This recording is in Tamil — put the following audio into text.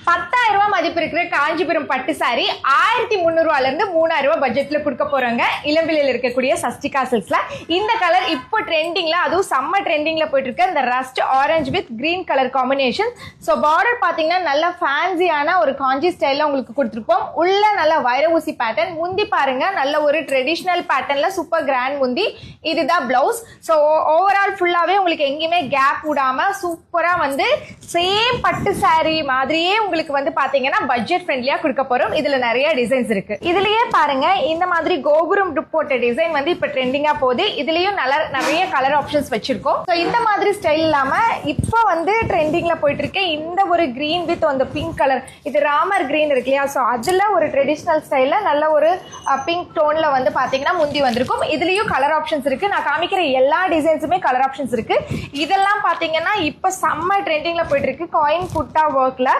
10,000 ரூபாய் மதிப்பு இருக்கிற காஞ்சிபுரம் பட்டு சாரி 1300 இருந்து 3000 ரூபாய் பட்ஜெட்ல கொடுக்க போறாங்க. இளம்பிள்ளையில் இருக்கக்கூடிய சஸ்டிகா சில்க்ஸ்ல. இந்த கலர் இப்போ ட்ரெண்டிங்ல, அதுவும் சம்மர் ட்ரெண்டிங்ல போயிட்டு இருக்க இந்த rust orange with green colour combination. So border பாத்தீங்கன்னா நல்ல ஃபேன்சியான ஒரு காஞ்சி ஸ்டைல்ல உங்களுக்கு கொடுத்துருப்போம். உள்ள நல்ல வைர ஊசி பேட்டர்ன். முந்தி பாருங்க நல்ல ஒரு ட்ரெடிஷனல் பேட்டர்ன்ல சூப்பர் கிராண்ட் முந்தி. இதுதான் பிளவுஸ். ஸோ ஓவரால் ஃபுல்லாவே உங்களுக்கு எங்கேயுமே கேப் விடாம சூப்பரா வந்து சேம் பட்டு சாரி மாதிரியே உங்களுக்கு வந்து பாத்தீங்கன்னா பட்ஜெட் ஃப்ரெண்ட்லியா கொடுக்க போறோம். இதுல நிறைய டிசைன்ஸ் இருக்கு. இதுலயே பாருங்க இந்த மாதிரி கோபுரம் போட்ட டிசைன் வந்து இப்ப ட்ரெண்டிங்கா போகுது. இதுலயும் நிறைய கலர் ஆப்ஷன்ஸ் வச்சிருக்கோம். ஸோ இந்த மாதிரி ஸ்டைல் இல்லாம இப்ப வந்து ட்ரெண்டிங்ல போயிட்டு இருக்க இந்த ஒரு கிரீன் வித் அந்த பிங்க் கலர், இது ராமர் கிரீன் இருக்கு இல்லையா? ஸோ அதுல ஒரு ட்ரெடிஷனல் ஸ்டைல்ல நல்ல ஒரு பிங்க் டோன்ல வந்து பாத்தீங்கன்னா முந்தி வந்திருக்கும். இதுலயும் கலர் ஆப்ஷன்ஸ் இருக்கு. நான் காமிக்கிற எல்லா டிசைன்ஸுமே கலர் ஆப்ஷன்ஸ் இருக்கு. இதெல்லாம் பாத்தீங்கன்னா இப்ப செம்ம ட்ரெண்டிங்ல போயிட்டு இருக்கு காயின் புட்டா ஒர்க்ல.